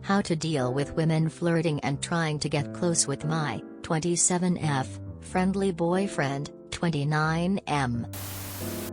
How to deal with women flirting and trying to get close with my 27F friendly boyfriend, 29M.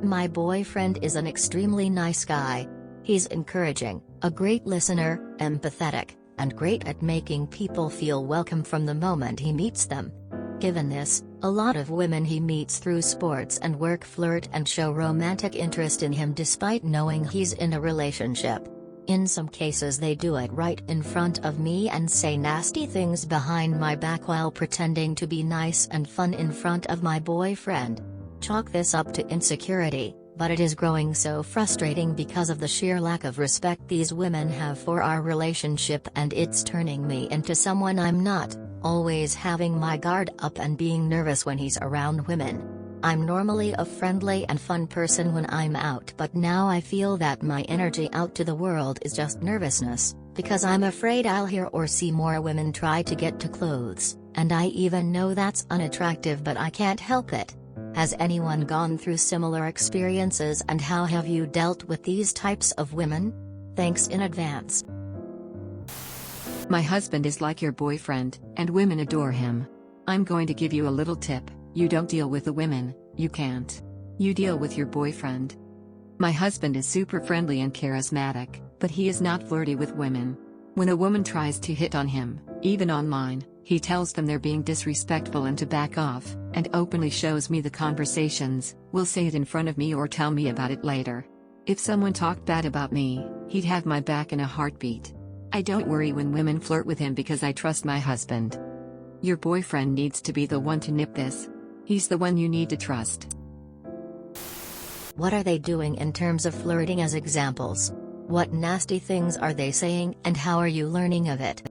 My boyfriend is an extremely nice guy. He's encouraging, a great listener, empathetic, and great at making people feel welcome from the moment he meets them. Given this, a lot of women he meets through sports and work flirt and show romantic interest in him despite knowing he's in a relationship. In some cases they do it right in front of me and say nasty things behind my back while pretending to be nice and fun in front of my boyfriend. Chalk this up to insecurity, but it is growing so frustrating because of the sheer lack of respect these women have for our relationship, and it's turning me into someone I'm not, always having my guard up and being nervous when he's around women. I'm normally a friendly and fun person when I'm out, but now I feel that my energy out to the world is just nervousness, because I'm afraid I'll hear or see more women try to get to clothes, and I even know that's unattractive, but I can't help it. Has anyone gone through similar experiences, and how have you dealt with these types of women? Thanks in advance. My husband is like your boyfriend, and women adore him. I'm going to give you a little tip: you don't deal with the women, you can't. You deal with your boyfriend. My husband is super friendly and charismatic, but he is not flirty with women. When a woman tries to hit on him, even online, he tells them they're being disrespectful and to back off, and openly shows me the conversations, will say it in front of me or tell me about it later. If someone talked bad about me, he'd have my back in a heartbeat. I don't worry when women flirt with him because I trust my husband. Your boyfriend needs to be the one to nip this. He's the one you need to trust. What are they doing in terms of flirting as examples? What nasty things are they saying, and how are you learning of it?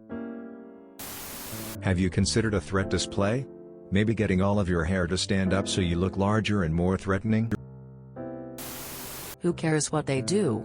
Have you considered a threat display? Maybe getting all of your hair to stand up so you look larger and more threatening? Who cares what they do?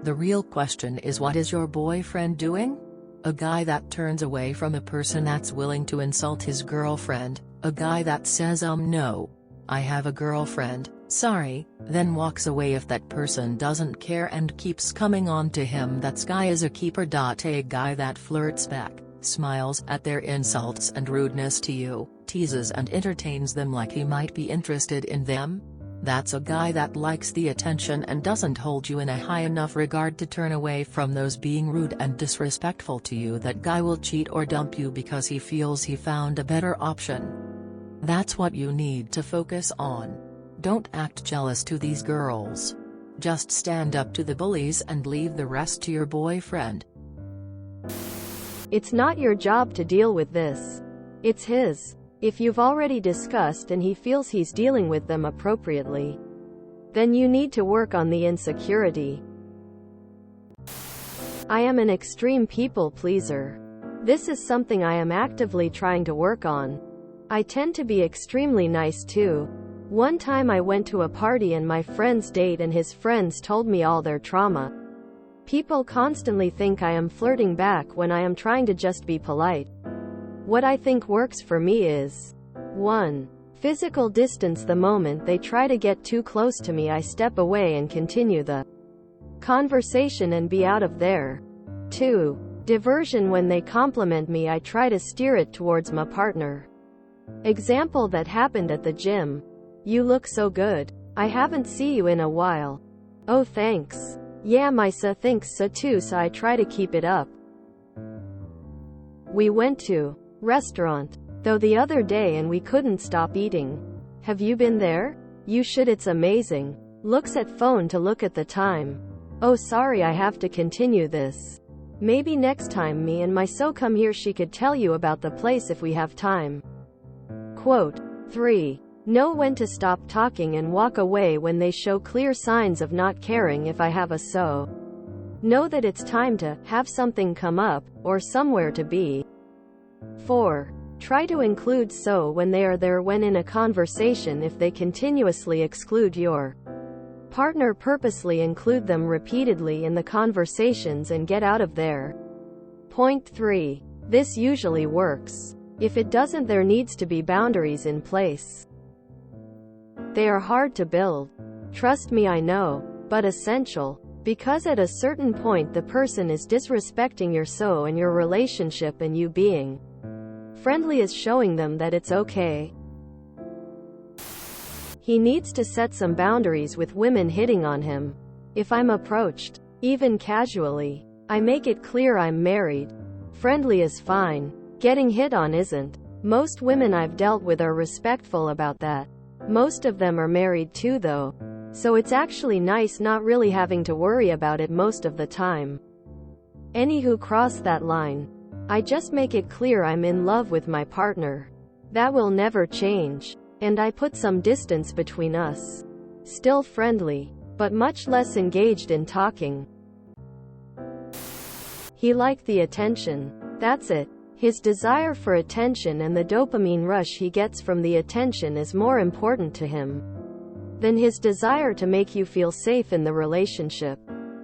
The real question is, what is your boyfriend doing? A guy that turns away from a person that's willing to insult his girlfriend, a guy that says no, I have a girlfriend, sorry, then walks away if that person doesn't care and keeps coming on to him. That guy is a keeper. A guy that flirts back, smiles at their insults and rudeness to you, teases and entertains them like he might be interested in them. That's a guy that likes the attention and doesn't hold you in a high enough regard to turn away from those being rude and disrespectful to you. That guy will cheat or dump you because he feels he found a better option. That's what you need to focus on. Don't act jealous to these girls. Just stand up to the bullies and leave the rest to your boyfriend. It's not your job to deal with this. It's his. If you've already discussed and he feels he's dealing with them appropriately, then you need to work on the insecurity. I am an extreme people pleaser. This is something I am actively trying to work on. I tend to be extremely nice too. One time I went to a party and my friend's date and his friends told me all their trauma. People constantly think I am flirting back when I am trying to just be polite. What I think works for me is 1. Physical distance. The moment they try to get too close to me, I step away and continue the conversation and be out of there. 2. Diversion. When they compliment me, I try to steer it towards my partner. Example that happened at the gym. You look so good. I haven't seen you in a while. Oh, thanks. Yeah, Misa thinks so too, so I try to keep it up. We went to restaurant, though, the other day and we couldn't stop eating. Have you been there? You should, it's amazing. Looks at phone to look at the time. Oh, sorry, I have to continue this. Maybe next time me and my so come here, she could tell you about the place if we have time. Quote 3. Know when to stop talking and walk away when they show clear signs of not caring. If I have a so, know that it's time to have something come up, or somewhere to be. 4. Try to include so when they are there when in a conversation. If they continuously exclude your partner, purposely include them repeatedly in the conversations and get out of there. Point 3. This usually works. If it doesn't, there needs to be boundaries in place. They are hard to build. Trust me, I know, but essential. Because at a certain point the person is disrespecting your so and your relationship, and you being friendly is showing them that it's okay. He needs to set some boundaries with women hitting on him. If I'm approached, even casually, I make it clear I'm married. Friendly is fine. Getting hit on isn't. Most women I've dealt with are respectful about that. Most of them are married too though. So it's actually nice not really having to worry about it most of the time. Any who cross that line, I just make it clear I'm in love with my partner. That will never change. And I put some distance between us. Still friendly, but much less engaged in talking. He liked the attention. That's it. His desire for attention and the dopamine rush he gets from the attention is more important to him than his desire to make you feel safe in the relationship.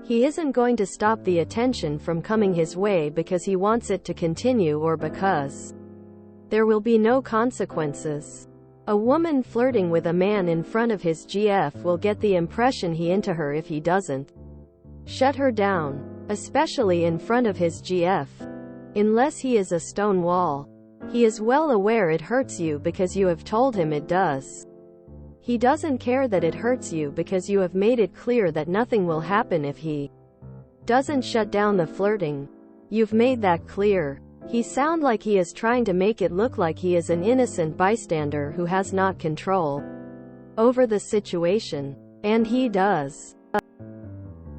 He isn't going to stop the attention from coming his way because he wants it to continue or because there will be no consequences. A woman flirting with a man in front of his GF will get the impression he into her if he doesn't shut her down, especially in front of his GF. Unless he is a stone wall. He is well aware it hurts you because you have told him it does. He doesn't care that it hurts you because you have made it clear that nothing will happen if he doesn't shut down the flirting. You've made that clear. He sounds like he is trying to make it look like he is an innocent bystander who has not control over the situation. And he does.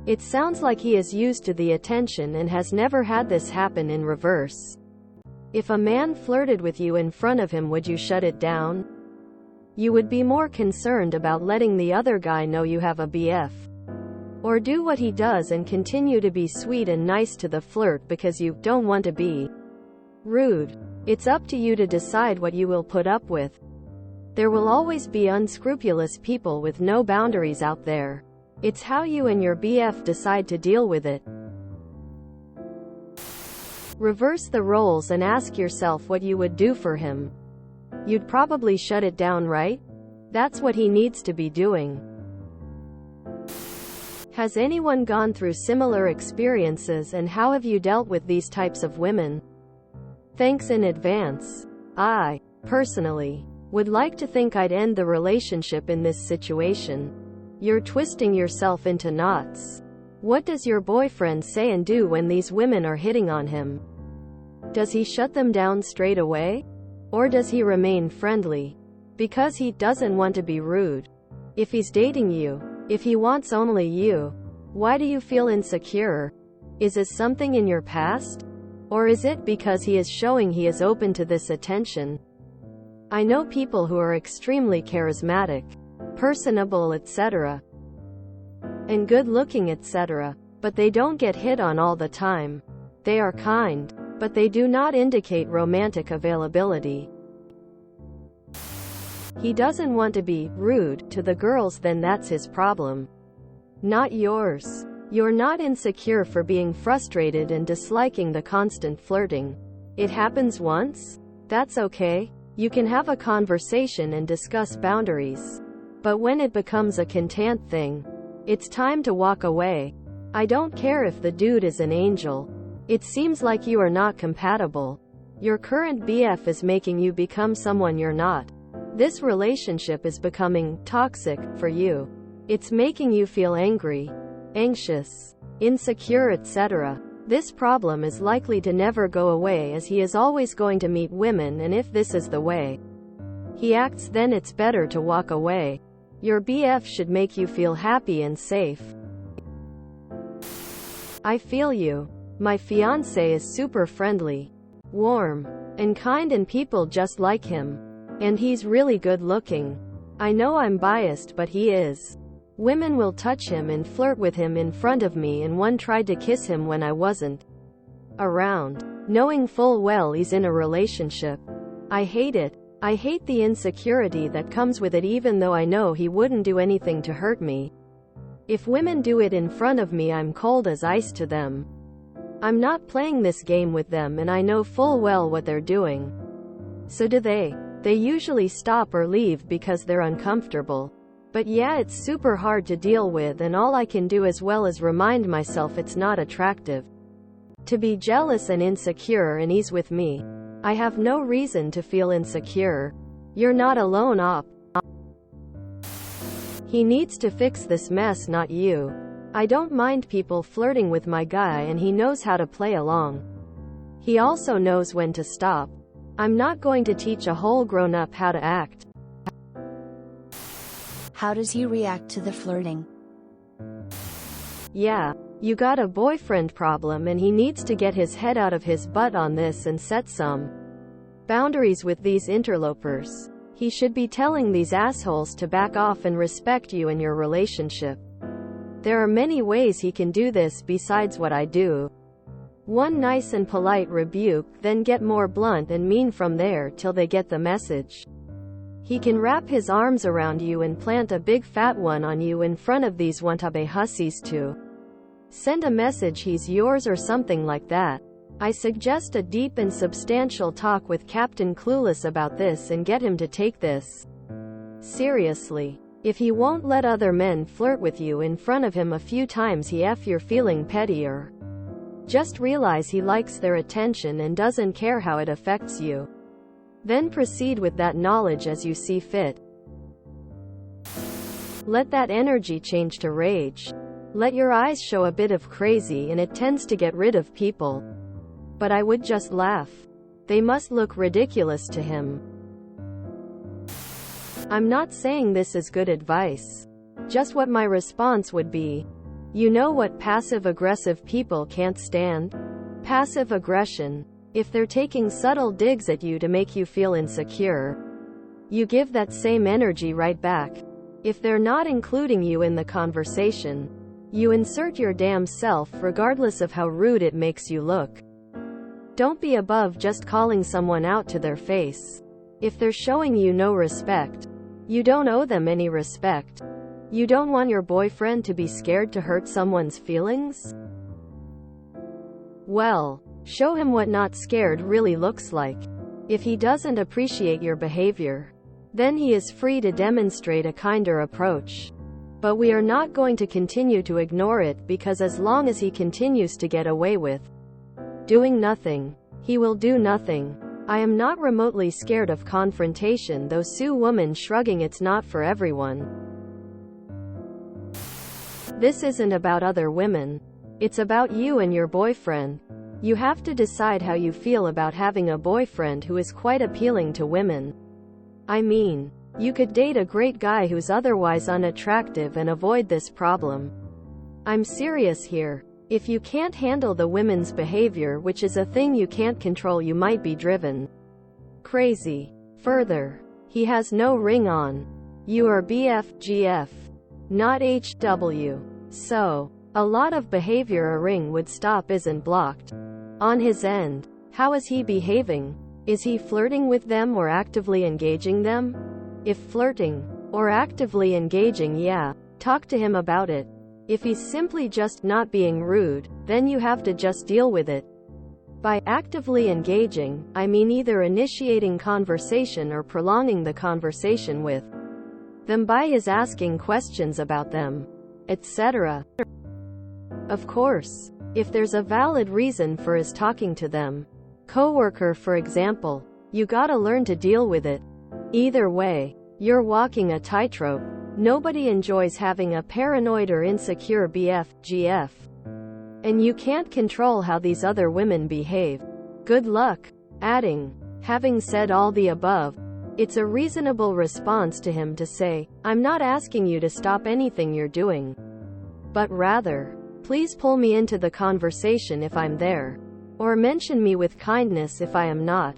It sounds like he is used to the attention and has never had this happen in reverse. If a man flirted with you in front of him, would you shut it down? You would be more concerned about letting the other guy know you have a BF. Or do what he does and continue to be sweet and nice to the flirt because you don't want to be rude. It's up to you to decide what you will put up with. There will always be unscrupulous people with no boundaries out there. It's how you and your BF decide to deal with it. Reverse the roles and ask yourself what you would do for him. You'd probably shut it down, right? That's what he needs to be doing. Has anyone gone through similar experiences, and how have you dealt with these types of women? Thanks in advance. I, personally, would like to think I'd end the relationship in this situation. You're twisting yourself into knots. What does your boyfriend say and do when these women are hitting on him? Does he shut them down straight away? Or does he remain friendly? Because he doesn't want to be rude. If he's dating you, if he wants only you, why do you feel insecure? Is it something in your past? Or is it because he is showing he is open to this attention? I know people who are extremely charismatic, personable, etc., and good-looking, etc., but they don't get hit on all the time. They are kind, but they do not indicate romantic availability. He doesn't want to be rude to the girls, then that's his problem, not yours. You're not insecure for being frustrated and disliking the constant flirting. It happens once? That's okay. You can have a conversation and discuss boundaries. But when it becomes a constant thing, it's time to walk away. I don't care if the dude is an angel. It seems like you are not compatible. Your current BF is making you become someone you're not. This relationship is becoming toxic for you. It's making you feel angry, anxious, insecure, etc. This problem is likely to never go away, as he is always going to meet women, and if this is the way he acts, then it's better to walk away. Your BF should make you feel happy and safe. I feel you. My fiancé is super friendly, warm, and kind, and people just like him. And he's really good looking. I know I'm biased, but he is. Women will touch him and flirt with him in front of me, and one tried to kiss him when I wasn't around, knowing full well he's in a relationship. I hate it. I hate the insecurity that comes with it, even though I know he wouldn't do anything to hurt me. If women do it in front of me, I'm cold as ice to them. I'm not playing this game with them, and I know full well what they're doing. So do they. They usually stop or leave because they're uncomfortable. But yeah, it's super hard to deal with, and all I can do as well is remind myself it's not attractive to be jealous and insecure, and he's with me. I have no reason to feel insecure. You're not alone, op. He needs to fix this mess, not you. I don't mind people flirting with my guy, and he knows how to play along. He also knows when to stop. I'm not going to teach a whole grown-up how to act. How does he react to the flirting? Yeah, you got a boyfriend problem, and he needs to get his head out of his butt on this and set some boundaries with these interlopers. He should be telling these assholes to back off and respect you and your relationship. There are many ways he can do this besides what I do. One nice and polite rebuke, then get more blunt and mean from there till they get the message. He can wrap his arms around you and plant a big fat one on you in front of these wantabe hussies too. Send a message he's yours or something like that. I suggest a deep and substantial talk with Captain Clueless about this and get him to take this seriously. If he won't let other men flirt with you in front of him a few times, you're feeling petty, or just realize he likes their attention and doesn't care how it affects you. Then proceed with that knowledge as you see fit. Let that energy change to rage. Let your eyes show a bit of crazy, and it tends to get rid of people. But I would just laugh. They must look ridiculous to him. I'm not saying this is good advice. Just what my response would be. You know what passive-aggressive people can't stand? Passive aggression. If they're taking subtle digs at you to make you feel insecure, you give that same energy right back. If they're not including you in the conversation, you insert your damn self, regardless of how rude it makes you look. Don't be above just calling someone out to their face. If they're showing you no respect, you don't owe them any respect. You don't want your boyfriend to be scared to hurt someone's feelings? Well, show him what not scared really looks like. If he doesn't appreciate your behavior, then he is free to demonstrate a kinder approach. But we are not going to continue to ignore it, because as long as he continues to get away with doing nothing, he will do nothing. I am not remotely scared of confrontation, though. Sue woman shrugging. It's not for everyone. This isn't about other women. It's about you and your boyfriend. You have to decide how you feel about having a boyfriend who is quite appealing to women. I mean, you could date a great guy who's otherwise unattractive and avoid this problem. I'm serious here. If you can't handle the women's behavior, which is a thing you can't control, you might be driven crazy. Further, he has no ring on. You are BFGF, not HW. So, a lot of behavior a ring would stop isn't blocked on his end. How is he behaving? Is he flirting with them or actively engaging them? If flirting or actively engaging, yeah, talk to him about it. If he's simply just not being rude, then you have to just deal with it. By actively engaging, I mean either initiating conversation or prolonging the conversation with them by his asking questions about them, etc. Of course, if there's a valid reason for his talking to them, coworker for example, you gotta learn to deal with it. Either way, you're walking a tightrope. Nobody enjoys having a paranoid or insecure BFGF. And you can't control how these other women behave. Good luck. Adding, having said all the above, it's a reasonable response to him to say, I'm not asking you to stop anything you're doing, but rather, please pull me into the conversation if I'm there, or mention me with kindness if I am not.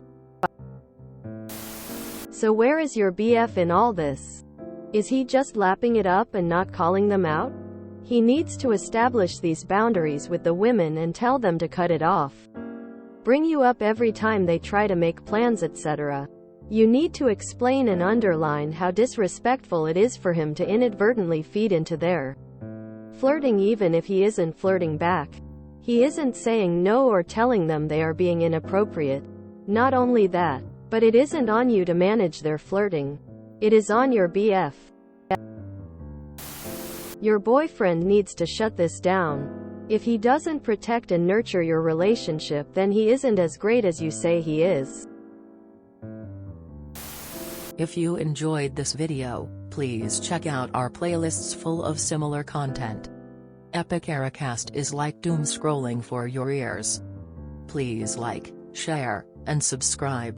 So where is your BF in all this? Is he just lapping it up and not calling them out? He needs to establish these boundaries with the women and tell them to cut it off. Bring you up every time they try to make plans, etc. You need to explain and underline how disrespectful it is for him to inadvertently feed into their flirting, even if he isn't flirting back. He isn't saying no or telling them they are being inappropriate. Not only that, but it isn't on you to manage their flirting. It is on your BF. Your boyfriend needs to shut this down. If he doesn't protect and nurture your relationship, then he isn't as great as you say he is. If you enjoyed this video, please check out our playlists full of similar content. Epic Ericast is like doom scrolling for your ears. Please like, share, and subscribe.